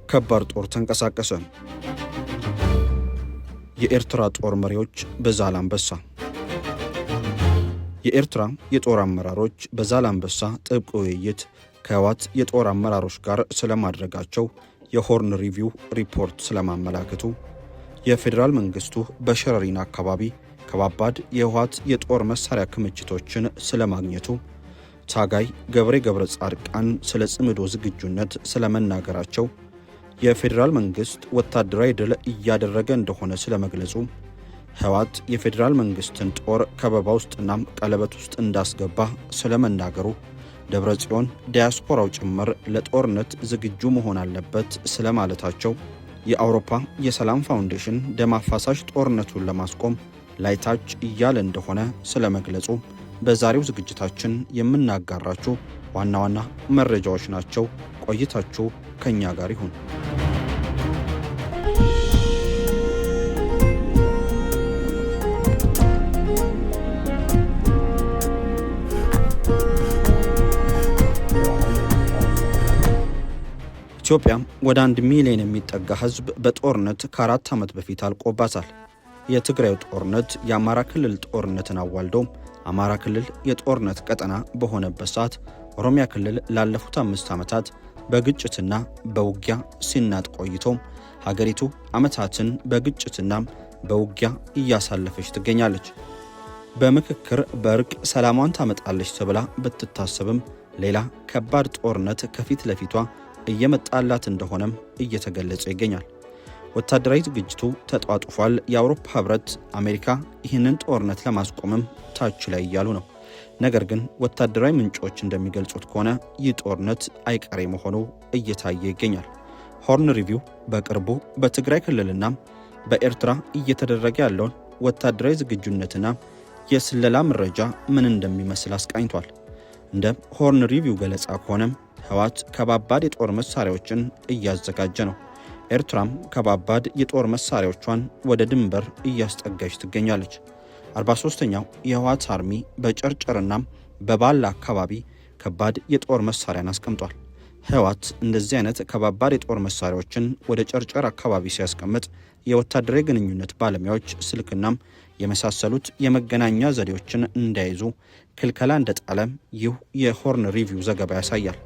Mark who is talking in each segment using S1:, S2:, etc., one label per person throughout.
S1: ከባድ ጦር ተንቀሳቀሰ። የኤርትራ ጦር መሪዎች በዛላምበሳ። የኤርትራ የጦር አመራሮች በዛላምበሳ ጥብቅ ውይይት ከህወሓት የጦር አመራሮች ጋር ስለማድረጋቸው የሆርን ሪቪው ሪፖርት ስለማመላከቱ፣ የፌዴራል መንግስቱ በሸረሪና አካባቢ ከባባድ የህወሓት የጦር መሳሪያ ክምችቶችን ስለማግኘቱ፣ ታጋይ ገብሬ ገብረ ጻድቃን ስለ ጽምዶ ዝግጁነት ስለመናገራቸው፣ የፌዴራል መንግስት ወታደራዊ ድል እያደረገ እንደሆነ ስለመግለጹ፣ ህወሓት የፌዴራል መንግስትን ጦር ከበባ ውስጥና ቀለበት ውስጥ እንዳስገባ ስለመናገሩ፣ ደብረጽዮን ዲያስፖራው ጭምር ለጦርነት ዝግጁ መሆን አለበት ስለማለታቸው፣ የአውሮፓ የሰላም ፋውንዴሽን ደም አፋሳሽ ጦርነቱን ለማስቆም ላይታች እያለ እንደሆነ ስለመግለጹ በዛሬው ዝግጅታችን የምናጋራችሁ ዋና ዋና መረጃዎች ናቸው። ቆይታችሁ ከኛ ጋር ይሁን። ኢትዮጵያ ወደ 1 ሚሊዮን የሚጠጋ ህዝብ በጦርነት ከ4 ዓመት በፊት አልቆባታል። የትግራይ ጦርነት የአማራ ክልል ጦርነትን አዋልዶ አማራ ክልል የጦርነት ቀጠና በሆነበት ሰዓት ኦሮሚያ ክልል ላለፉት 5 ዓመታት በግጭትና በውጊያ ሲናጥ ቆይቶ ሀገሪቱ ዓመታትን በግጭትና በውጊያ እያሳለፈች ትገኛለች። በምክክር በእርቅ ሰላሟን ታመጣለች ተብላ ብትታሰብም ሌላ ከባድ ጦርነት ከፊት ለፊቷ እየመጣላት እንደሆነም እየተገለጸ ይገኛል። ወታደራዊ ዝግጅቱ ተጧጡፏል። የአውሮፓ ህብረት፣ አሜሪካ ይህንን ጦርነት ለማስቆምም ታች ላይ እያሉ ነው። ነገር ግን ወታደራዊ ምንጮች እንደሚገልጹት ከሆነ ይህ ጦርነት አይቀሬ መሆኑ እየታየ ይገኛል። ሆርን ሪቪው በቅርቡ በትግራይ ክልልና በኤርትራ እየተደረገ ያለውን ወታደራዊ ዝግጁነትና የስለላ መረጃ ምን እንደሚመስል አስቃኝቷል። እንደ ሆርን ሪቪው ገለጻ ከሆነም ህወሓት ከባባድ የጦር መሳሪያዎችን እያዘጋጀ ነው። ኤርትራም ከባባድ የጦር መሳሪያዎቿን ወደ ድንበር እያስጠጋች ትገኛለች። 43ኛው የህወሓት አርሚ በጨርጨርና በባላ አካባቢ ከባድ የጦር መሳሪያን አስቀምጧል። ህወሓት እንደዚህ አይነት ከባባድ የጦር መሳሪያዎችን ወደ ጨርጨር አካባቢ ሲያስቀምጥ የወታደራዊ ግንኙነት ባለሙያዎች ስልክናም የመሳሰሉት የመገናኛ ዘዴዎችን እንዳይዙ ክልከላ እንደጣለ ይህ የሆርን ሪቪው ዘገባ ያሳያል።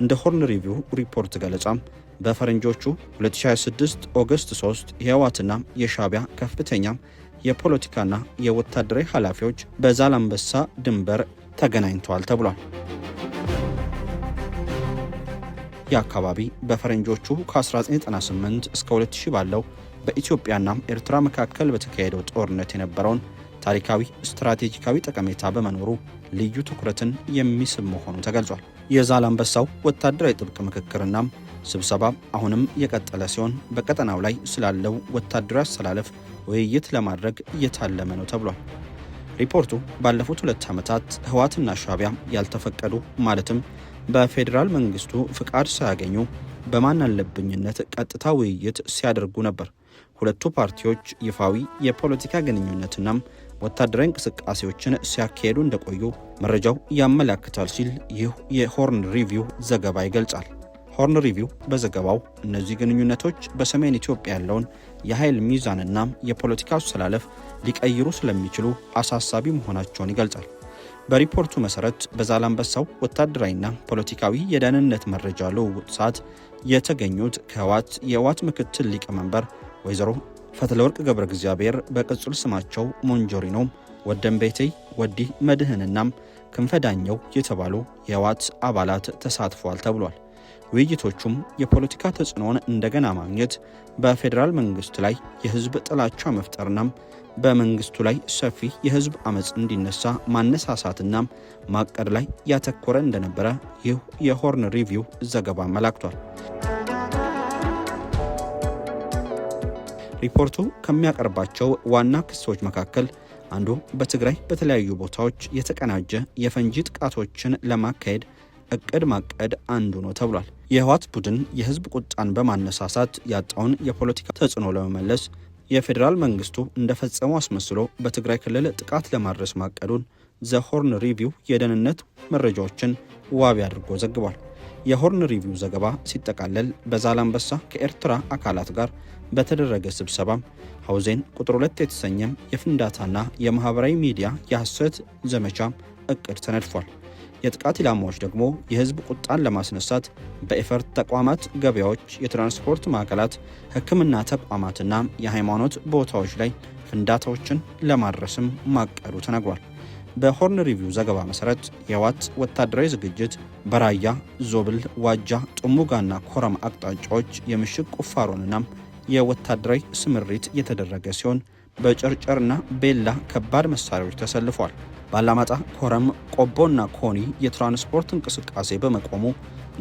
S1: እንደ ሆርን ሪቪው ሪፖርት ገለጻም በፈረንጆቹ 2026 ኦገስት 3 የህወሓትና የሻዕቢያ ከፍተኛ የፖለቲካና የወታደራዊ ኃላፊዎች በዛላምበሳ ድንበር ተገናኝተዋል ተብሏል። የአካባቢ በፈረንጆቹ ከ1998 እስከ 2000 ባለው በኢትዮጵያና ኤርትራ መካከል በተካሄደው ጦርነት የነበረውን ታሪካዊ ስትራቴጂካዊ ጠቀሜታ በመኖሩ ልዩ ትኩረትን የሚስብ መሆኑ ተገልጿል። የዛላምበሳው ወታደራዊ ጥብቅ ምክክርና ስብሰባ አሁንም የቀጠለ ሲሆን በቀጠናው ላይ ስላለው ወታደራዊ አሰላለፍ ውይይት ለማድረግ እየታለመ ነው ተብሏል። ሪፖርቱ ባለፉት 2 ዓመታት ህወሓትና ሻዕቢያ ያልተፈቀዱ ማለትም በፌዴራል መንግስቱ ፍቃድ ሳያገኙ በማናለብኝነት ቀጥታ ውይይት ሲያደርጉ ነበር። ሁለቱ ፓርቲዎች ይፋዊ የፖለቲካ ግንኙነትና ወታደራዊ እንቅስቃሴዎችን ሲያካሄዱ እንደቆዩ መረጃው ያመለክታል ሲል ይህ የሆርን ሪቪው ዘገባ ይገልጻል። ሆርን ሪቪው በዘገባው እነዚህ ግንኙነቶች በሰሜን ኢትዮጵያ ያለውን የኃይል ሚዛንና የፖለቲካ አሰላለፍ ሊቀይሩ ስለሚችሉ አሳሳቢ መሆናቸውን ይገልጻል። በሪፖርቱ መሰረት በዛላምበሳው ወታደራዊና ፖለቲካዊ የደህንነት መረጃ ልውውጥ ሰዓት የተገኙት ከህወሓት የህወሓት ምክትል ሊቀመንበር ወይዘሮ ፈትለወርቅ ገብረ እግዚአብሔር በቅጽል ስማቸው ሞንጆሪኖ፣ ወደንቤቴይ፣ ወዲ መድህንናም ክንፈዳኘው የተባሉ የህወሓት አባላት ተሳትፈዋል ተብሏል። ውይይቶቹም የፖለቲካ ተጽዕኖን እንደገና ማግኘት፣ በፌዴራል መንግስት ላይ የህዝብ ጥላቻ መፍጠርና በመንግስቱ ላይ ሰፊ የህዝብ አመጽ እንዲነሳ ማነሳሳትና ማቀድ ላይ ያተኮረ እንደነበረ ይህ የሆርን ሪቪው ዘገባ አመላክቷል። ሪፖርቱ ከሚያቀርባቸው ዋና ክሶች መካከል አንዱ በትግራይ በተለያዩ ቦታዎች የተቀናጀ የፈንጂ ጥቃቶችን ለማካሄድ እቅድ ማቀድ አንዱ ነው ተብሏል። የህወሓት ቡድን የህዝብ ቁጣን በማነሳሳት ያጣውን የፖለቲካ ተጽዕኖ ለመመለስ የፌዴራል መንግስቱ እንደፈጸመው አስመስሎ በትግራይ ክልል ጥቃት ለማድረስ ማቀዱን ዘ ሆርን ሪቪው የደህንነት መረጃዎችን ዋቢ አድርጎ ዘግቧል። የሆርን ሪቪው ዘገባ ሲጠቃለል በዛላምበሳ ከኤርትራ አካላት ጋር በተደረገ ስብሰባ ሐውዜን ቁጥር 2 የተሰኘም የፍንዳታና የማህበራዊ ሚዲያ የሐሰት ዘመቻ እቅድ ተነድፏል። የጥቃት ኢላማዎች ደግሞ የህዝብ ቁጣን ለማስነሳት በኤፈርት ተቋማት፣ ገበያዎች፣ የትራንስፖርት ማዕከላት፣ ሕክምና ተቋማትና የሃይማኖት ቦታዎች ላይ ፍንዳታዎችን ለማድረስም ማቀዱ ተነግሯል። በሆርን ሪቪው ዘገባ መሰረት የህወሓት ወታደራዊ ዝግጅት በራያ ዞብል፣ ዋጃ፣ ጥሙጋና ኮረም አቅጣጫዎች የምሽግ ቁፋሮንና የወታደራዊ ስምሪት የተደረገ ሲሆን በጨርጨርና ቤላ ከባድ መሳሪያዎች ተሰልፏል። ባላማጣ፣ ኮረም፣ ቆቦና ኮኒ የትራንስፖርት እንቅስቃሴ በመቆሙ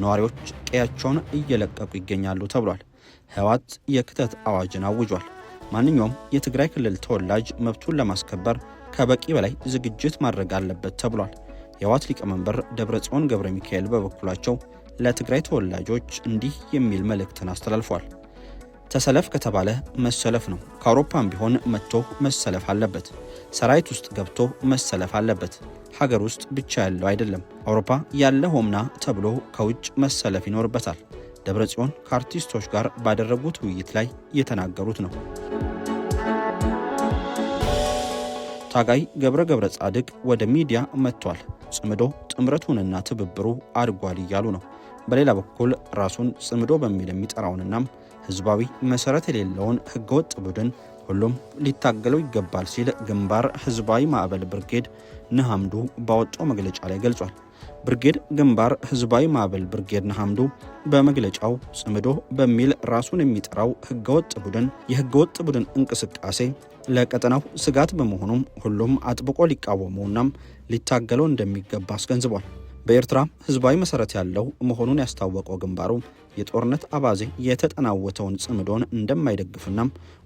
S1: ነዋሪዎች ቀያቸውን እየለቀቁ ይገኛሉ ተብሏል። ህወሓት የክተት አዋጅን አውጇል። ማንኛውም የትግራይ ክልል ተወላጅ መብቱን ለማስከበር ከበቂ በላይ ዝግጅት ማድረግ አለበት ተብሏል። የህወሓት ሊቀመንበር ደብረጽዮን ገብረ ሚካኤል በበኩላቸው ለትግራይ ተወላጆች እንዲህ የሚል መልእክትን አስተላልፏል። ተሰለፍ ከተባለ መሰለፍ ነው። ከአውሮፓም ቢሆን መጥቶ መሰለፍ አለበት። ሰራዊት ውስጥ ገብቶ መሰለፍ አለበት። ሀገር ውስጥ ብቻ ያለው አይደለም። አውሮፓ ያለ ሆምና ተብሎ ከውጭ መሰለፍ ይኖርበታል። ደብረጽዮን ከአርቲስቶች ጋር ባደረጉት ውይይት ላይ የተናገሩት ነው። ታጋይ ገብረ ጻድቅ ወደ ሚዲያ መጥቷል። ጽምዶ ጥምረቱንና ትብብሩ አድጓል እያሉ ነው። በሌላ በኩል ራሱን ጽምዶ በሚል የሚጠራውንና ህዝባዊ መሰረት የሌለውን ህገወጥ ቡድን ሁሉም ሊታገለው ይገባል ሲል ግንባር ህዝባዊ ማዕበል ብርጌድ ንሓምዱ ባወጣው መግለጫ ላይ ገልጿል። ብርጌድ ግንባር ህዝባዊ ማዕበል ብርጌድ ንሓምዱ በመግለጫው ጽምዶ በሚል ራሱን የሚጠራው ህገወጥ ቡድን የህገወጥ ቡድን እንቅስቃሴ ለቀጠናው ስጋት በመሆኑም ሁሉም አጥብቆ ሊቃወመውና ሊታገለው እንደሚገባ አስገንዝቧል። በኤርትራ ህዝባዊ መሰረት ያለው መሆኑን ያስታወቀው ግንባሩ የጦርነት አባዜ የተጠናወተውን ጽምዶን እንደማይደግፍና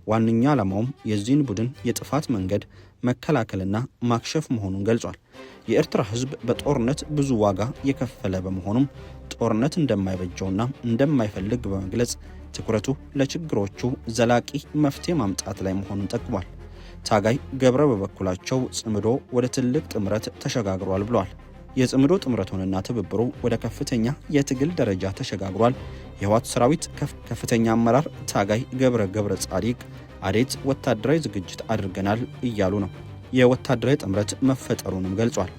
S1: ዋነኛ ዓላማውም የዚህን ቡድን የጥፋት መንገድ መከላከልና ማክሸፍ መሆኑን ገልጿል። የኤርትራ ህዝብ በጦርነት ብዙ ዋጋ የከፈለ በመሆኑም ጦርነት እንደማይበጀውና እንደማይፈልግ በመግለጽ ትኩረቱ ለችግሮቹ ዘላቂ መፍትሄ ማምጣት ላይ መሆኑን ጠቅሟል። ታጋይ ገብረ በበኩላቸው ጽምዶ ወደ ትልቅ ጥምረት ተሸጋግሯል ብለዋል። የጽምዶ ጥምረቱንና ትብብሩ ወደ ከፍተኛ የትግል ደረጃ ተሸጋግሯል። የህወሓት ሰራዊት ከፍተኛ አመራር ታጋይ ገብረ ጻድቅ አዴት ወታደራዊ ዝግጅት አድርገናል እያሉ ነው። የወታደራዊ ጥምረት መፈጠሩንም ገልጿል።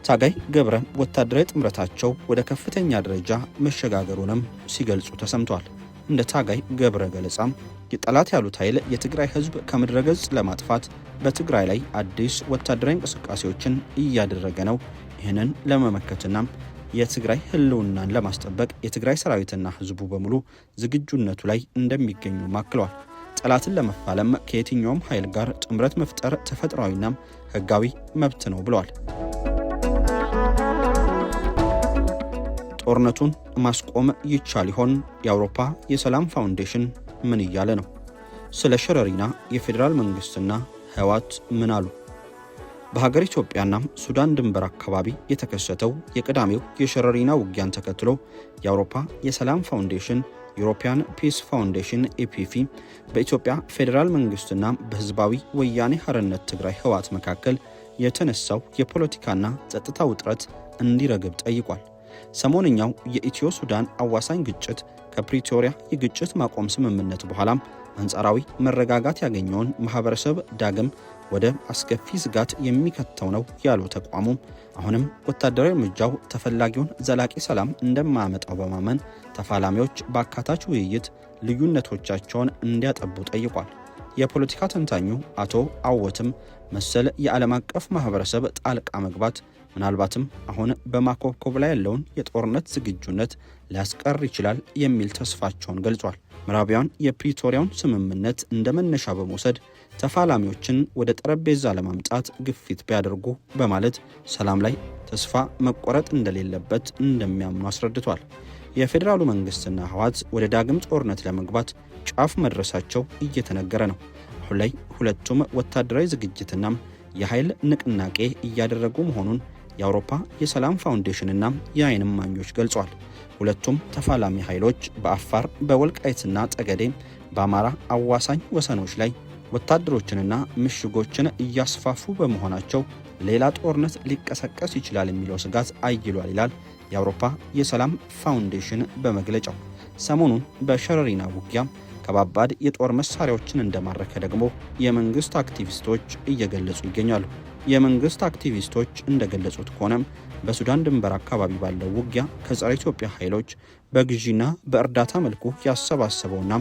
S1: ታጋይ ገብረ ወታደራዊ ጥምረታቸው ወደ ከፍተኛ ደረጃ መሸጋገሩንም ሲገልጹ ተሰምቷል። እንደ ታጋይ ገብረ ገለጻም የጠላት ያሉት ኃይል የትግራይ ህዝብ ከምድረገጽ ለማጥፋት በትግራይ ላይ አዲስ ወታደራዊ እንቅስቃሴዎችን እያደረገ ነው። ይህንን ለመመከትና የትግራይ ህልውናን ለማስጠበቅ የትግራይ ሰራዊትና ህዝቡ በሙሉ ዝግጁነቱ ላይ እንደሚገኙ ማክለዋል። ጠላትን ለመፋለም ከየትኛውም ኃይል ጋር ጥምረት መፍጠር ተፈጥሯዊና ህጋዊ መብት ነው ብለዋል። ጦርነቱን ማስቆም ይቻል ይሆን? የአውሮፓ የሰላም ፋውንዴሽን ምን እያለ ነው? ስለ ሸረሪና የፌዴራል መንግስትና ህወሓት ምን አሉ? በሀገር ኢትዮጵያና ሱዳን ድንበር አካባቢ የተከሰተው የቅዳሜው የሸረሪና ውጊያን ተከትሎ የአውሮፓ የሰላም ፋውንዴሽን ዩሮፒያን ፒስ ፋውንዴሽን ኢፒፊ በኢትዮጵያ ፌዴራል መንግስትና በህዝባዊ ወያኔ ሓርነት ትግራይ ህወሓት መካከል የተነሳው የፖለቲካና ጸጥታ ውጥረት እንዲረግብ ጠይቋል። ሰሞንኛው የኢትዮ ሱዳን አዋሳኝ ግጭት ከፕሪቶሪያ የግጭት ማቆም ስምምነት በኋላም አንጻራዊ መረጋጋት ያገኘውን ማህበረሰብ ዳግም ወደ አስከፊ ስጋት የሚከተው ነው ያለው ተቋሙ አሁንም ወታደራዊ እርምጃው ተፈላጊውን ዘላቂ ሰላም እንደማያመጣው በማመን ተፋላሚዎች በአካታች ውይይት ልዩነቶቻቸውን እንዲያጠቡ ጠይቋል። የፖለቲካ ተንታኙ አቶ አወትም መሰል የዓለም አቀፍ ማህበረሰብ ጣልቃ መግባት ምናልባትም አሁን በማኮብኮብ ላይ ያለውን የጦርነት ዝግጁነት ሊያስቀር ይችላል የሚል ተስፋቸውን ገልጿል። ምዕራባውያን የፕሪቶሪያውን ስምምነት እንደመነሻ በመውሰድ ተፋላሚዎችን ወደ ጠረጴዛ ለማምጣት ግፊት ቢያደርጉ በማለት ሰላም ላይ ተስፋ መቆረጥ እንደሌለበት እንደሚያምኑ አስረድቷል። የፌዴራሉ መንግስትና ህወሓት ወደ ዳግም ጦርነት ለመግባት ጫፍ መድረሳቸው እየተነገረ ነው። አሁን ላይ ሁለቱም ወታደራዊ ዝግጅትና የኃይል ንቅናቄ እያደረጉ መሆኑን የአውሮፓ የሰላም ፋውንዴሽንና የዓይን እማኞች ገልጿል። ሁለቱም ተፋላሚ ኃይሎች በአፋር በወልቃይትና ጠገዴ በአማራ አዋሳኝ ወሰኖች ላይ ወታደሮችንና ምሽጎችን እያስፋፉ በመሆናቸው ሌላ ጦርነት ሊቀሰቀስ ይችላል የሚለው ስጋት አይሏል ይላል የአውሮፓ የሰላም ፋውንዴሽን በመግለጫው ሰሞኑን በሸረሪና ውጊያ ከባባድ የጦር መሳሪያዎችን እንደማረከ ደግሞ የመንግስት አክቲቪስቶች እየገለጹ ይገኛሉ። የመንግስት አክቲቪስቶች እንደገለጹት ከሆነም በሱዳን ድንበር አካባቢ ባለው ውጊያ ከጸረ ኢትዮጵያ ኃይሎች በግዢና በእርዳታ መልኩ ያሰባሰበውና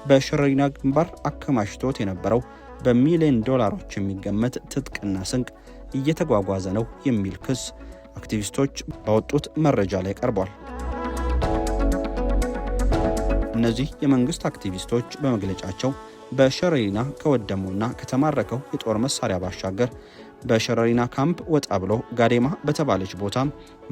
S1: በሸረሪና ግንባር አከማችቶት የነበረው በሚሊዮን ዶላሮች የሚገመት ትጥቅና ስንቅ እየተጓጓዘ ነው የሚል ክስ አክቲቪስቶች ባወጡት መረጃ ላይ ቀርቧል። እነዚህ የመንግስት አክቲቪስቶች በመግለጫቸው በሸረሪና ከወደሙና ከተማረከው የጦር መሳሪያ ባሻገር በሸረሪና ካምፕ ወጣ ብሎ ጋዴማ በተባለች ቦታ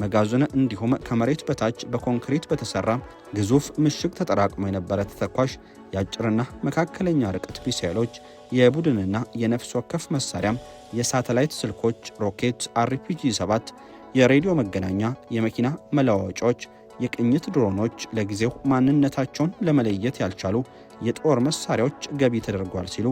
S1: መጋዘን እንዲሁም ከመሬት በታች በኮንክሪት በተሰራ ግዙፍ ምሽግ ተጠራቅሞ የነበረ ተተኳሽ የአጭርና መካከለኛ ርቀት ሚሳኤሎች፣ የቡድንና የነፍስ ወከፍ መሳሪያም፣ የሳተላይት ስልኮች፣ ሮኬት፣ RPG-7፣ የሬዲዮ መገናኛ፣ የመኪና መለዋወጫዎች፣ የቅኝት ድሮኖች፣ ለጊዜው ማንነታቸውን ለመለየት ያልቻሉ የጦር መሳሪያዎች ገቢ ተደርጓል ሲሉ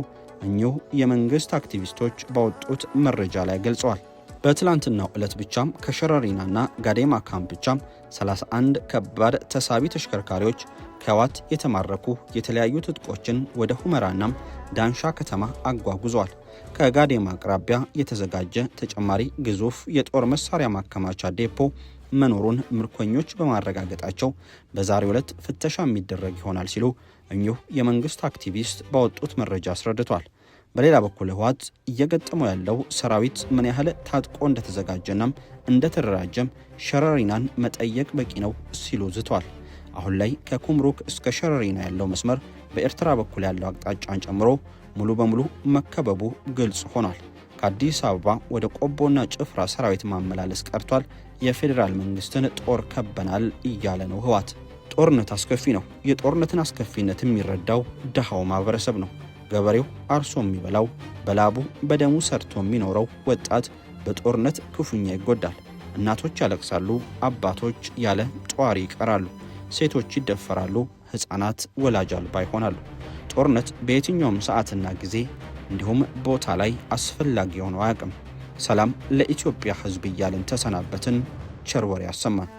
S1: እኚሁ የመንግስት አክቲቪስቶች ባወጡት መረጃ ላይ ገልጸዋል። በትላንትናው ዕለት ብቻም ከሸረሪናና ጋዴማ ካምፕ ብቻም 31 ከባድ ተሳቢ ተሽከርካሪዎች ከዋት የተማረኩ የተለያዩ ትጥቆችን ወደ ሁመራናም ዳንሻ ከተማ አጓጉዘዋል። ከጋዴማ አቅራቢያ የተዘጋጀ ተጨማሪ ግዙፍ የጦር መሳሪያ ማከማቻ ዴፖ መኖሩን ምርኮኞች በማረጋገጣቸው በዛሬው ዕለት ፍተሻ የሚደረግ ይሆናል ሲሉ እኚሁ የመንግስት አክቲቪስት ባወጡት መረጃ አስረድቷል። በሌላ በኩል ህወሓት እየገጠመው ያለው ሰራዊት ምን ያህል ታጥቆ እንደተዘጋጀናም እንደተደራጀም ሸረሪናን መጠየቅ በቂ ነው ሲሉ ዝቷል። አሁን ላይ ከኩምሩክ እስከ ሸረሪና ያለው መስመር በኤርትራ በኩል ያለው አቅጣጫን ጨምሮ ሙሉ በሙሉ መከበቡ ግልጽ ሆኗል። ከአዲስ አበባ ወደ ቆቦና ጭፍራ ሰራዊት ማመላለስ ቀርቷል። የፌዴራል መንግስትን ጦር ከበናል እያለ ነው ህወሓት። ጦርነት አስከፊ ነው። የጦርነትን አስከፊነት የሚረዳው ድሃው ማህበረሰብ ነው። ገበሬው አርሶ የሚበላው በላቡ በደሙ ሰርቶ የሚኖረው ወጣት በጦርነት ክፉኛ ይጎዳል። እናቶች ያለቅሳሉ፣ አባቶች ያለ ጧሪ ይቀራሉ፣ ሴቶች ይደፈራሉ፣ ህፃናት ወላጅ አልባ ይሆናሉ። ጦርነት በየትኛውም ሰዓትና ጊዜ እንዲሁም ቦታ ላይ አስፈላጊ ሆኖ አያውቅም። ሰላም ለኢትዮጵያ ህዝብ እያልን ተሰናበትን። ቸር ወሬ ያሰማን።